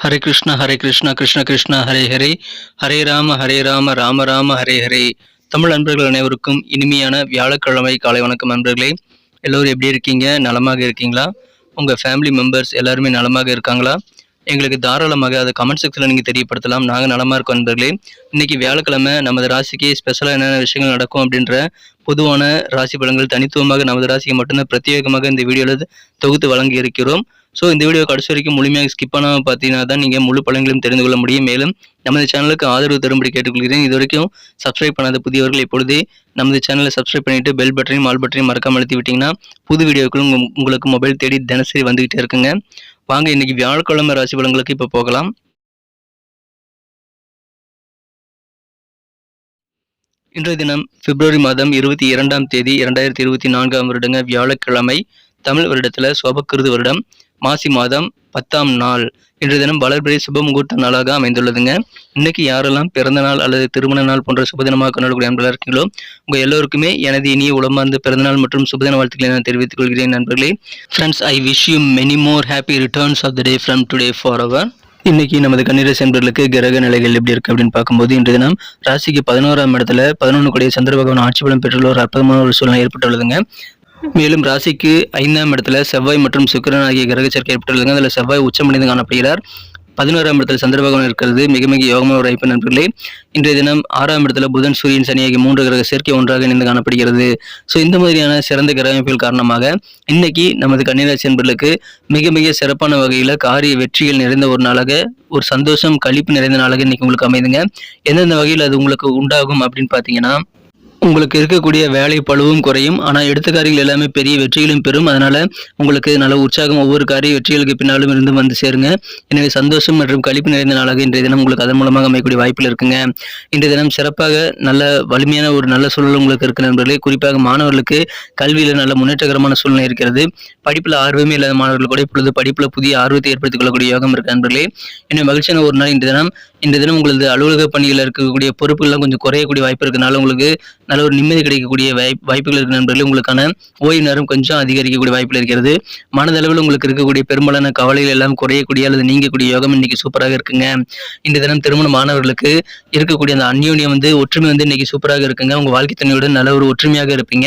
ஹரே கிருஷ்ணா கிருஷ்ண கிருஷ்ணா ஹரே ஹரே, ஹரே ராம ராம ராம ஹரே ஹரே. தமிழ் நண்பர்கள் அனைவருக்கும் இனிமையான வியாழக்கிழமை காலை வணக்கம் நண்பர்களே. எல்லோரும் எப்படி இருக்கீங்க? நலமாக இருக்கீங்களா? உங்கள் ஃபேமிலி மெம்பர்ஸ் எல்லாருமே நலமாக இருக்காங்களா? எங்களுக்கு தாராளமாக அதை கமெண்ட் செக்ஷனில் நீங்கள் தெரியப்படுத்தலாம். நாங்கள் நலமாக இருக்கோம் நண்பர்களே. இன்றைக்கி வியாழக்கிழமை நமது ராசிக்கு ஸ்பெஷலாக என்னென்ன விஷயங்கள் நடக்கும் அப்படின்ற பொதுவான ராசி பலன்கள் தனித்துவமாக நமது ராசிக்கு மட்டும்தான் பிரத்யேகமாக இந்த வீடியோவில் தொகுத்து வழங்கி இருக்கிறோம். ஸோ இந்த வீடியோ கடைசி வரைக்கும் முழுமையாக ஸ்கிப் பண்ணாமல் பார்த்தீங்கன்னா தான் நீங்கள் முழு பலன்களையும் தெரிந்து கொள்ள முடியும். மேலும் நமது சேனலுக்கு ஆதரவு தரும்படி கேட்டுக்கொள்கிறேன். இது வரைக்கும் சப்ஸ்கிரைப் பண்ணாத புதியவர்கள் இப்பொழுதே நமது சேனலை சப்ஸ்கிரைப் பண்ணிவிட்டு பெல் பட்டனையும் ஆல் பட்டனையும் மறக்காம அழுத்தி விட்டிங்கன்னா புது வீடியோக்களும் உங்களுக்கு மொபைல் தேடி தினசரி வந்துகிட்டே இருக்குங்க. வாங்க இன்னைக்கு வியாழக்கிழமை ராசி பலன்களுக்கு இப்போ போகலாம். இன்றைய தினம் பிப்ரவரி மாதம் 22ஆம் தேதி 2024ஆம் வருடங்க வியாழக்கிழமை. தமிழ் வருடத்தில் சோபக்கிருது வருடம் மாசி மாதம் 10ஆம் நாள். இன்றைய தினம் வளர்பிறை சுப முகூர்த்த நாளாக அமைந்துள்ளதுங்க. இன்னைக்கு யாரெல்லாம் பிறந்த நாள் அல்லது திருமண நாள் போன்ற சுபதினமாக கொண்டாடக்கூடிய நண்பர்களாக இருக்கீங்களோ உங்கள் எல்லோருக்குமே எனது இனிய உளமார்ந்த பிறந்தநாள் மற்றும் சுபதின வாழ்த்துக்களை நான் தெரிவித்துக் கொள்கிறேன் நண்பர்களே. Friends, I wish you many more happy returns of the day from today for our. இன்னைக்கு நமது கன்னிராசி என்பவர்களுக்கு கிரக நிலைகள் எப்படி இருக்கு அப்படின்னு பார்க்கும்போது இன்றைய தினம் ராசிக்கு 11ஆம் இடத்துல 11 கூடிய சந்திர பகவான் ஆட்சி பலம் பெற்றுள்ள ஒரு அற்புதமான ஒரு சூழ்நிலை ஏற்பட்டுள்ளதுங்க. மேலும் ராசிக்கு 5ஆம் இடத்துல செவ்வாய் மற்றும் சுக்கிரன் ஆகிய கிரக சேர்க்கை ஏற்பட்டுள்ளதுங்க. அதில் செவ்வாய் உச்சமடைந்து காணப்படுகிறார். 11ஆம் இடத்துல சந்திர பகவான் இருக்கிறது மிக மிக யோகமான ஒரு வாய்ப்பு நண்பர்களே. இன்றைய தினம் 6ஆம் இடத்துல புதன் சூரியன் சனி ஆகிய 3 கிரக சேர்க்கை ஒன்றாக இணைந்து காணப்படுகிறது. ஸோ இந்த மாதிரியான சிறந்த கிரக அமைப்புகள் காரணமாக இன்னைக்கு நமது கன்னிராசி என்பர்களுக்கு மிக மிக சிறப்பான வகையில் காரிய வெற்றிகள் நிறைந்த ஒரு நாளாக, ஒரு சந்தோஷம் களிப்பு நிறைந்த நாளாக இன்னைக்கு உங்களுக்கு அமைதுங்க. எந்தெந்த வகையில் அது உங்களுக்கு உண்டாகும் அப்படின்னு பார்த்தீங்கன்னா, உங்களுக்கு இருக்கக்கூடிய வேலை பழுவும் குறையும். ஆனால் எடுத்த காரியங்கள் எல்லாமே பெரிய வெற்றிகளும் பெறும். அதனால உங்களுக்கு நல்ல உற்சாகம் ஒவ்வொரு காரிய வெற்றிகளுக்கு பின்னாலும் இருந்து வந்து சேருங்க. எனவே சந்தோஷம் மற்றும் களிப்பு நிறைந்த நாளாக இன்றைய தினம் உங்களுக்கு அதன் மூலமாக அமையக்கூடிய வாய்ப்பில் இருக்குங்க. இன்றைய தினம் சிறப்பாக நல்ல வலிமையான ஒரு நல்ல சூழல் உங்களுக்கு இருக்கு நண்பர்களே. குறிப்பாக மாணவர்களுக்கு கல்வியில் நல்ல முன்னேற்றகரமான சூழ்நிலை இருக்கிறது. படிப்பில் ஆர்வமே இல்லாத மாணவர்கள் கூட இப்பொழுது படிப்பில் புதிய ஆர்வத்தை ஏற்படுத்திக் கொள்ளக்கூடிய யோகம் இருக்கு நண்பர்களே. எனவே மகிழ்ச்சியான ஒரு நாள் இன்றைய தினம் உங்களது அலுவலக பணியில் இருக்கக்கூடிய பொறுப்புகள்லாம் கொஞ்சம் குறையக்கூடிய வாய்ப்பு இருக்கனால உங்களுக்கு நல்ல ஒரு நிம்மதி கிடைக்கக்கூடிய வாய்ப்புகள் இருக்கு நண்பர்களே. உங்களுக்கான ஓய்வு நேரம் கொஞ்சம் அதிகரிக்கக்கூடிய வாய்ப்பில் இருக்கிறது. மனதளவில் உங்களுக்கு இருக்கக்கூடிய பெரும்பாலான கவலைகள் எல்லாம் குறையக்கூடிய அல்லது நீங்கக்கூடிய யோகம் இன்னைக்கு சூப்பராக இருக்குங்க. இன்றைய தினம் திருமண மாணவர்களுக்கு இருக்கக்கூடிய அந்த அந்யோன்யம் ஒற்றுமை இன்னைக்கு சூப்பராக இருக்குங்க. உங்க வாழ்க்கை துணையுடன் நல்ல ஒரு ஒற்றுமையாக இருப்பீங்க.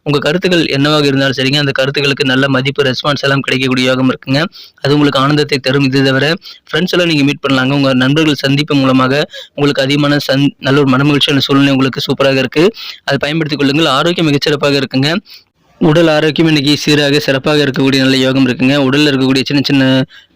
உங்க கருத்துக்கள் என்னவாக இருந்தாலும் சரிங்க, அந்த கருத்துக்களுக்கு நல்ல மதிப்பு ரெஸ்பான்ஸ் எல்லாம் கிடைக்கக்கூடிய யோகம் இருக்குங்க. அது உங்களுக்கு ஆனந்தத்தை தரும். இது தவிர ஃப்ரெண்ட்ஸ் எல்லாம் நீங்க மீட் பண்ணலாங்க. உங்க நண்பர்கள் சந்திப்பு மூலமாக உங்களுக்கு அதிகமான நல்ல ஒரு மனமகிழ்ச்சியான சூழ்நிலை உங்களுக்கு சூப்பராக இருக்கு. அதை பயன்படுத்திக் கொள்ளுங்கள். ஆரோக்கியம் மிகச்சிறப்பாக இருக்குங்க. உடல் ஆரோக்கியம் இன்னைக்கு சீராக சிறப்பாக இருக்கக்கூடிய நல்ல யோகம் இருக்குங்க. உடல்ல இருக்கக்கூடிய சின்ன சின்ன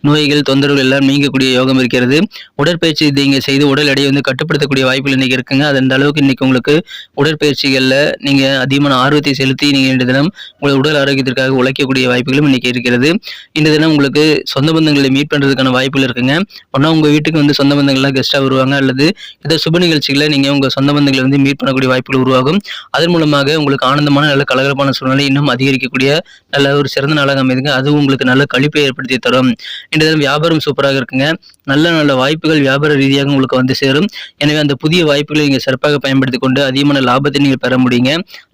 நோய்கள் தொந்தரவுகள் எல்லாம் நீங்கக்கூடிய யோகம் இருக்கிறது. உடற்பயிற்சி நீங்க செய்து உடல் எடையை கட்டுப்படுத்தக்கூடிய வாய்ப்புகள் இன்னைக்கு இருக்குங்க. அது அந்த அளவுக்கு இன்னைக்கு உங்களுக்கு உடற்பயிற்சிகள்ல நீங்க அதிகமான ஆர்வத்தை செலுத்தி நீங்க இந்த தினம் உங்கள் உடல் ஆரோக்கியத்திற்காக உழைக்கக்கூடிய வாய்ப்புகளும் இன்னைக்கு இருக்கிறது. இந்த தினம் உங்களுக்கு சொந்த பந்தங்களை மீட் பண்றதுக்கான வாய்ப்புகள் இருக்குங்க. ஒன்னா உங்க வீட்டுக்கு சொந்த பந்தங்கள்லாம் கெஸ்டா வருவாங்க, அல்லது ஏதோ சுப நிகழ்ச்சிகளை நீங்க உங்க சொந்த பந்தங்களை மீட் பண்ணக்கூடிய வாய்ப்புகள் உருவாகும். அதன் மூலமாக உங்களுக்கு ஆனந்தமான நல்ல கலகலப்பான சூழ்நிலை இன்னும் அதிகரிக்கக்கூடிய நல்ல ஒரு சிறந்த நாளாக அமைதுங்க. அது உங்களுக்கு நல்ல கழிப்பை ஏற்படுத்தி தரும். இன்றைய தினம் வியாபாரம் சூப்பராக இருக்குங்க. நல்ல நல்ல வாய்ப்புகள் வியாபார ரீதியாக உங்களுக்கு வந்து சேரும். எனவே அந்த புதிய வாய்ப்புகளை நீங்கள் சிறப்பாக பயன்படுத்திக் கொண்டு அதிகமான லாபத்தை நீங்கள் பெற முடியுங்க.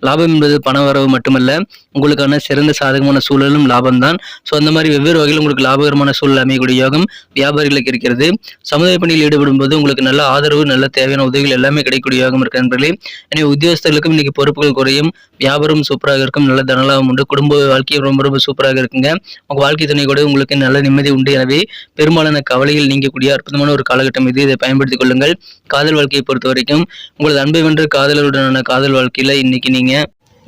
லாபம் என்பது பண வரவு மட்டுமல்ல, உங்களுக்கான சிறந்த சாதகமான சூழலும் லாபம் தான். ஸோ அந்த மாதிரி வெவ்வேறு வகையில் உங்களுக்கு லாபகரமான சூழல் அமையக்கூடிய யோகம் வியாபாரிகளுக்கு இருக்கிறது. சமுதாய பணியில் ஈடுபடும் போது உங்களுக்கு நல்ல ஆதரவு, நல்ல தேவையான உதவிகள் எல்லாமே கிடைக்கக்கூடிய யோகம் இருக்கு நண்பர்களே. எனவே உத்தியோகஸ்தர்களுக்கும் இன்னைக்கு பொறுப்புகள் குறையும். வியாபாரம் சூப்பராக இருக்கும். நல்ல தனலாபம் உண்டு. குடும்ப வாழ்க்கை ரொம்ப ரொம்ப சூப்பராக இருக்குங்க. உங்க வாழ்க்கை துணை கூட உங்களுக்கு நல்ல நிம்மதி உண்டு. எனவே பெரும்பாலான கவலைகள் நீங்கக்கூடிய அற்புதமான ஒரு காலகட்டம் இது. இதை பயன்படுத்திக் கொள்ளுங்கள். காதல் வாழ்க்கையை பொறுத்த வரைக்கும் உங்களது அன்பை வென்ற காதலருடனான காதல் வாழ்க்கையில இன்னைக்கு நீங்க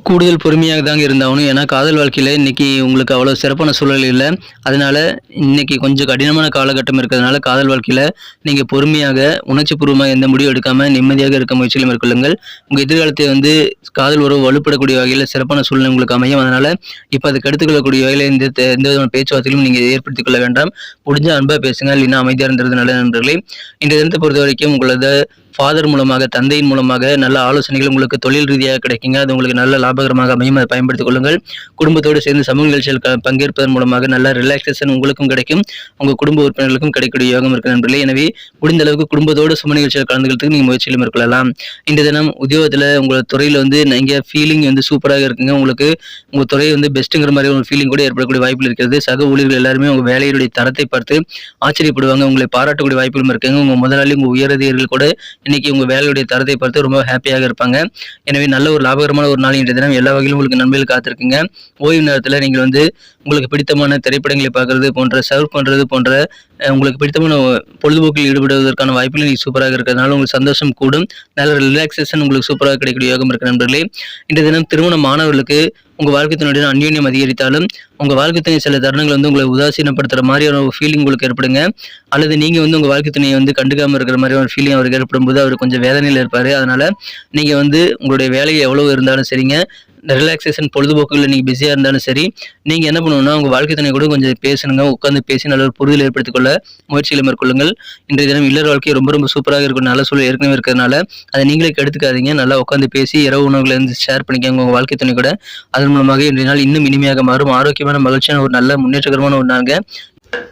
கூடுதல் பொறுமையாக தாங்க இருந்தாகணும். ஏன்னா காதல் வாழ்க்கையில் இன்னைக்கு உங்களுக்கு அவ்வளோ சிறப்பான சூழல் இல்லை. அதனால இன்னைக்கு கொஞ்சம் கடினமான காலகட்டம் இருக்கிறதுனால காதல் வாழ்க்கையில் நீங்கள் பொறுமையாக உணர்ச்சிபூர்வமாக எந்த முடிவும் எடுக்காமல் நிம்மதியாக இருக்க முயற்சியில் மேற்கொள்ளுங்கள். உங்கள் எதிர்காலத்தை காதல் உறவு வலுப்படக்கூடிய வகையில் சிறப்பான சூழ்நிலை உங்களுக்கு அமையும். அதனால இப்போ அதுக்கு எடுத்துக்கொள்ளக்கூடிய வகையில் எந்த விதமான பேச்சுவார்த்தையிலும் நீங்கள் ஏற்படுத்திக் கொள்ள வேண்டாம். முடிஞ்ச அன்பாக பேசுங்க, இல்லைன்னா அமைதியாக இருந்தது நல்ல நண்பர்களே. இந்த தினத்தை பொறுத்த வரைக்கும் உங்களது ஃபாதர் மூலமாக, தந்தையின் மூலமாக நல்ல ஆலோசனைகள் உங்களுக்கு தொழில் ரீதியாக கிடைக்குங்க. அது உங்களுக்கு நல்ல லாபகரமாக அமையும். அதை பயன்படுத்திக் கொள்ளுங்கள். குடும்பத்தோடு சேர்ந்து சமூக நிகழ்ச்சியில் பங்கேற்பதன் மூலமாக நல்ல ரிலாக்ஸேஷன் உங்களுக்கும் கிடைக்கும், உங்க குடும்ப உறுப்பினர்களுக்கும் கிடைக்கக்கூடிய யோகம் இருக்கு நண்பர்களே. எனவே முடிந்த அளவுக்கு குடும்பத்தோடு சும நிகழ்ச்சியில் கலந்துக்கிறதுக்கு நீங்க முயற்சியில் மேற்கொள்ளலாம். இந்த தினம் உத்தியோகத்துல உங்களோட துறையில நீங்க ஃபீலிங் சூப்பராக இருக்குங்க. உங்களுக்கு உங்க துறை பெஸ்ட்ங்கிற மாதிரி ஒரு ஃபீலிங் கூட ஏற்படக்கூடிய வாய்ப்புகள் இருக்கிறது. சக ஊழியர்கள் எல்லாருமே உங்க வேலையுடைய தரத்தை பார்த்து ஆச்சரியப்படுவாங்க. உங்களை பாராட்டக்கூடிய வாய்ப்புகளும் இருக்குங்க. உங்க முதலாளி, உங்க உயரதிகாரிகள் கூட இன்னைக்கு உங்க வேலையுடைய தரத்தை பார்த்து ரொம்ப ஹாப்பியாக இருப்பாங்க. எனவே நல்ல ஒரு லாபகரமான ஒரு நாள் இன்றைய தினம். எல்லா வகையிலும் உங்களுக்கு நன்மைகள் காத்திருக்குங்க. ஓய்வு நேரத்தில் நீங்கள் உங்களுக்கு பிடித்தமான திரைப்படங்களை பார்க்கறது போன்ற, சர்வ் பண்றது போன்ற உங்களுக்கு பிடித்தமான பொழுதுபோக்கில் ஈடுபடுவதற்கான வாய்ப்புகள் நீங்க சூப்பராக இருக்கிறதுனால உங்களுக்கு சந்தோஷம் கூடும். நல்ல ரிலாக்ஸேஷன் உங்களுக்கு சூப்பராக கிடைக்கக்கூடிய யோகம் இருக்கு நண்பர்களே. இன்றைய தினம் திருமண மாணவர்களுக்கு உங்க வாழ்க்கை துணையுடன் அந்யோன்யம் அதிகரித்தாலும் உங்க வாழ்க்கை துணை சில தருணங்கள் உங்களை உதாசீனப்படுத்துற மாதிரியான ஒரு ஃபீலிங் உங்களுக்கு ஏற்படுங்க. அல்லது நீங்க உங்க வாழ்க்கை துணையை கண்டுக்காம இருக்கிற மாதிரி ஒரு ஃபீலிங் அவருக்கு ஏற்படும் போது அவர் கொஞ்சம் வேதனையில் இருப்பாரு. அதனால நீங்க உங்களுடைய வேலை எவ்வளவு இருந்தாலும் சரிங்க, ரிலாக்ஸேஷன் பொழுதுபோக்குகளில் நீங்கள் பிஸியாக இருந்தாலும் சரி, நீங்கள் என்ன பண்ணணும்னா உங்கள் வாழ்க்கை துணை கூட கொஞ்சம் பேசணுங்க. உட்காந்து பேசி நல்ல ஒரு புரிதல் ஏற்படுத்திக் கொள்ள முயற்சிகளை மேற்கொள்ளுங்கள். இன்றைய தினம் இல்லற வாழ்க்கை ரொம்ப ரொம்ப சூப்பராக இருக்கும். நல்ல சூழல் ஏற்கனவே இருக்கிறதுனால அதை நீங்களே கெடுத்துக்காதீங்க. நல்லா உட்காந்து பேசி இரவு உணவுகளை ஷேர் பண்ணிக்கோங்க உங்கள் வாழ்க்கை துணை கூட. அதன் மூலமாக இன்றைய நாள் இன்னும் இனிமையாக மாறும். ஆரோக்கியமான, மகிழ்ச்சியான, ஒரு நல்ல முன்னேற்றகரமான ஒரு நாளுங்க.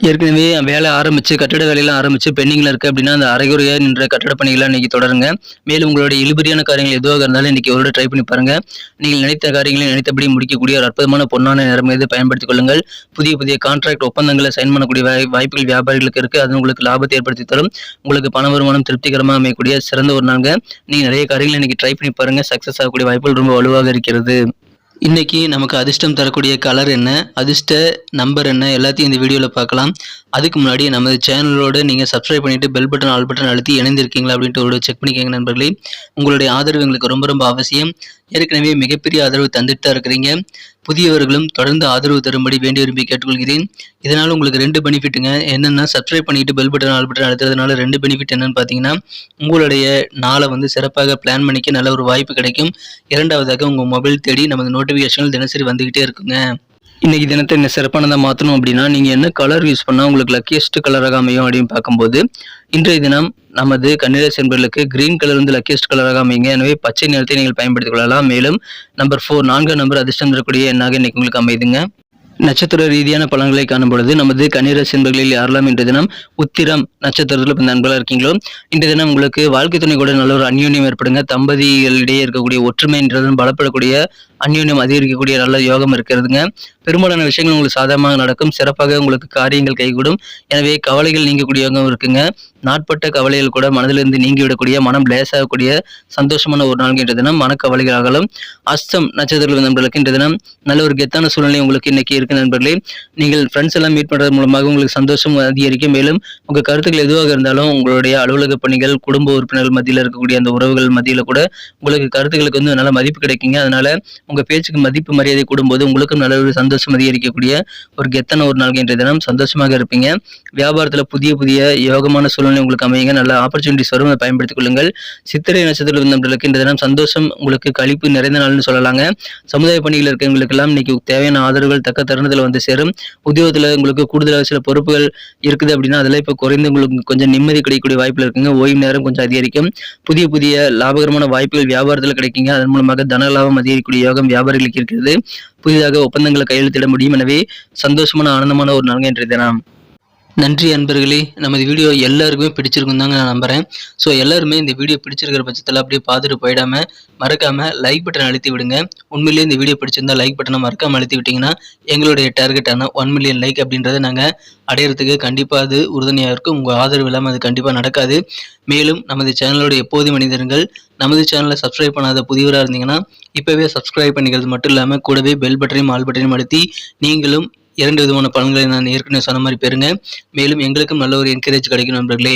ஏற்கனவே வேலை ஆரம்பிச்சு கட்டட வேலையெல்லாம் ஆரம்பிச்சு பெண்டிங்ல இருக்கு அப்படின்னா அந்த அரைகுறையா நின்ற கட்டட பணிகள்லாம் இன்னைக்கு தொடருங்க. மேலும் உங்களுடைய இழுபறியான காரியங்கள் எதுவாக இருந்தாலும் இன்னைக்கு ஒரு ட்ரை பண்ணி பாருங்க. நீங்கள் நினைத்த காரியங்களை நினைத்தபடி முடிக்கக்கூடிய ஒரு அற்புதமான பொன்னான நேரம் இதை பயன்படுத்திக் கொள்ளுங்கள். புதிய புதிய கான்ட்ராக்ட் ஒப்பந்தங்களை சைன் பண்ணக்கூடிய வாய்ப்புகள் வியாபாரிகளுக்கு இருக்கு. அது உங்களுக்கு லாபத்தை ஏற்படுத்தி தரும். உங்களுக்கு பண வருமானம் திருப்திகரமாக அமையக்கூடிய சிறந்த ஒரு நாளுங்க. நீங்க நிறைய காரியங்களை இன்னைக்கு ட்ரை பண்ணி பாருங்க. சக்சஸ் ஆகக்கூடிய வாய்ப்புகள் ரொம்ப வலுவாக இருக்கிறது. இன்னைக்கு நமக்கு அதிர்ஷ்டம் தரக்கூடிய கலர் என்ன, அதிர்ஷ்ட நம்பர் என்ன, எல்லாத்தையும் இந்த வீடியோவில் பார்க்கலாம். அதுக்கு முன்னாடி நமது சேனலோடு நீங்கள் சப்ஸ்கிரைப் பண்ணிட்டு பெல் பட்டன், ஆல் பட்டன் அழுத்தி இணைந்திருக்கீங்களா அப்படின்ட்டு ஒரு செக் பண்ணிக்கோங்க நண்பர்களே. உங்களுடைய ஆதரவு எங்களுக்கு ரொம்ப ரொம்ப அவசியம். ஏற்கனவே மிகப்பெரிய ஆதரவு தந்துட்டு தான் இருக்கிறீங்க. புதியவர்களும் தொடர்ந்து ஆதரவு தரும்படி வேண்டி விரும்பி கேட்டுக்கொள்கிறேன். இதனால் உங்களுக்கு 2 பெனிஃபிட்டுங்க. என்னென்னா, சப்ஸ்கிரைப் பண்ணிட்டு பெல் பட்டன், ஆல் பட்டன் அழுத்துறதுனால 2 பெனிஃபிட் என்னன்னு பார்த்தீங்கன்னா, உங்களுடைய நாளை சிறப்பாக பிளான் பண்ணிக்க நல்ல ஒரு வாய்ப்பு கிடைக்கும். இரண்டாவதாக உங்கள் மொபைல் தேடி நமது நோட்டிஃபிகேஷன்கள் தினசரி வந்துகிட்டே இருக்குங்க. இன்னைக்கு தினத்தை என்ன சிறப்பானதாக மாற்றணும் அப்படின்னா, நீங்கள் என்ன கலர் யூஸ் பண்ணால் உங்களுக்கு லக்கியஸ்ட் கலராக அமையும் அப்படின்னு பார்க்கும்போது, இன்றைய தினம் நமது கன்னிராசி என்பவர்களுக்கு கிரீன் கலர் லக்கியஸ்ட் கலராக அமையுங்க. எனவே பச்சை நிறத்தை நீங்கள் பயன்படுத்திக் கொள்ளலாம். மேலும் நம்பர் 4, 4 நம்பர் அதிர்ஷ்டம் தரக்கூடிய எண்ணாக இன்னைக்கு உங்களுக்கு அமைதுங்க. நட்சத்திர ரீதியான பலன்களை காணும் பொழுது நமது கன்னிராசி என்பர்களில் யாரெல்லாம் இன்றைய தினம் உத்திரம் நட்சத்திரத்தில் இப்போ நண்பர்களாக இருக்கீங்களோ, இன்றைய தினம் உங்களுக்கு வாழ்க்கை துணை கூட நல்ல ஒரு அந்யோன்யம் ஏற்படுங்க. தம்பதிகளிடையே இருக்கக்கூடிய ஒற்றுமைன்றதும் பலப்படக்கூடிய அந்யோன்யம் அதிகரிக்கக்கூடிய நல்ல யோகம் இருக்கிறதுங்க. பெரும்பாலான விஷயங்கள் உங்களுக்கு சாதகமாக நடக்கும். சிறப்பாக உங்களுக்கு காரியங்கள் கைகூடும். எனவே கவலைகள் நீங்கக்கூடிய யோகம் இருக்குங்க. நாட்பட்ட கவலைகள் கூட மனதிலிருந்து நீங்கிவிடக்கூடிய, மனம் லேசாகக்கூடிய சந்தோஷமான ஒரு நாள் இன்றைய தினம். மனக்கவலைகளாகலும் அஸ்தம் நட்சத்திர நண்பர்களுக்கு இன்றைய தினம் நல்ல ஒரு கெத்தான சூழ்நிலை உங்களுக்கு இன்னைக்கு இருக்கு நண்பர்களே. நீங்கள் ஃப்ரெண்ட்ஸ் எல்லாம் மீட் பண்றது மூலமாக உங்களுக்கு சந்தோஷம் அதிகரிக்கும். மேலும் உங்க கருத்துக்கள் எதுவாக இருந்தாலும் உங்களுடைய அலுவலக பணிகள், குடும்ப உறுப்பினர்கள் மத்தியில் இருக்கக்கூடிய அந்த உறவுகள் மத்தியில கூட உங்களுக்கு கருத்துக்களுக்கு நல்ல மதிப்பு கிடைக்குங்க. அதனால உங்க பேச்சுக்கு மதிப்பு மரியாதை கூடும்போது உங்களுக்கும் நல்ல ஒரு சந்தோஷம் அதிகரிக்கக்கூடிய ஒரு கெத்தான ஒரு நாள் இன்றைய தினம். சந்தோஷமாக இருப்பீங்க. வியாபாரத்துல புதிய புதிய யோகமான சூழ்நிலை உங்களுக்கு அமையுங்க. நல்ல ஆப்பர்ச்சுனிட்டிஸ் வரும். அதை பயன்படுத்திக் கொள்ளுங்கள். சித்திரை நட்சத்திர நண்பர்களுக்கு இந்த தினம் சந்தோஷம் உங்களுக்கு கழிப்பு நிறைந்த நாள்னு சொல்லலாங்க. சமுதாய பணிகள் இருக்கிறவங்களுக்கு எல்லாம் இன்னைக்கு தேவையான ஆதரவுகள் தக்க தருணத்துல சேரும். உத்தியோகத்துல உங்களுக்கு கூடுதலாக சில பொறுப்புகள் இருக்குது அப்படின்னா அதெல்லாம் இப்ப குறைந்து உங்களுக்கு கொஞ்சம் நிம்மதி கிடைக்கக்கூடிய வாய்ப்புல இருக்குங்க. ஓய்வு நேரம் கொஞ்சம் அதிகரிக்கும். புதிய புதிய லாபகரமான வாய்ப்புகள் வியாபாரத்துல கிடைக்குங்க. அதன் மூலமாக தன லாபம் அதிகரிக்கக்கூடிய யோகம் வியாபாரிகளுக்கு இருக்கிறது. புதிதாக ஒப்பந்தங்களை கையெழுத்திட முடியும். எனவே சந்தோஷமான, ஆனந்தமான ஒரு நாள் இன்றைய தினம். நன்றி அன்பர்களே. நமது வீடியோ எல்லாருக்குமே பிடிச்சிருக்கும் தாங்க நான் நம்புறேன். ஸோ எல்லாருமே இந்த வீடியோ பிடிச்சிருக்கிற பட்சத்தில் அப்படியே பார்த்துட்டு போயிடாம மறக்காம லைக் பட்டன் அழுத்தி விடுங்க. உண்மையிலேயே இந்த வீடியோ பிடிச்சிருந்தா லைக் பட்டனை மறக்காம அழுத்தி விட்டீங்கன்னா எங்களுடைய டார்கெட்டான 1 மில்லியன் லைக் அப்படின்றத நாங்கள் அடையிறதுக்கு கண்டிப்பாக அது உறுதுணையாக இருக்கும். உங்கள் ஆதரவு இல்லாமல் அது கண்டிப்பாக நடக்காது. மேலும் நமது சேனலோட எப்போதும் மனிதர்கள் நமது சேனலை சப்ஸ்கிரைப் பண்ணாத புதியவராக இருந்தீங்கன்னா இப்போவே சப்ஸ்கிரைப் பண்ணிக்கிறது மட்டும் இல்லாமல் கூடவே பெல் பட்டனையும் ஆல் பட்டனையும் அழுத்தி நீங்களும் 2 விதமான பலன்களை நான் ஏற்கனவே சொன்ன மாதிரி பெறுங்க. மேலும் எங்களுக்கும் நல்ல ஒரு என்கரேஜ் கிடைக்கும் நண்பர்களே.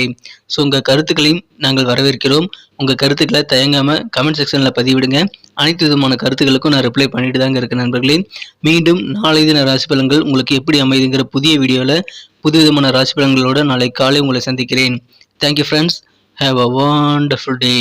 ஸோ உங்கள் கருத்துக்களையும் நாங்கள் வரவேற்கிறோம். உங்கள் கருத்துக்களை தயங்காமல் கமெண்ட் செக்ஷனில் பதிவிடுங்க. அனைத்து விதமான கருத்துக்களுக்கும் நான் ரிப்ளை பண்ணிட்டு தாங்க இருக்கேன் நண்பர்களே. மீண்டும் நாளை தின ராசி பலன்கள் உங்களுக்கு எப்படி அமைதுங்கிற புதிய வீடியோவில் புது விதமான ராசி பலன்களோடு நாளை காலை உங்களை சந்திக்கிறேன். Thank you friends. Have a wonderful day.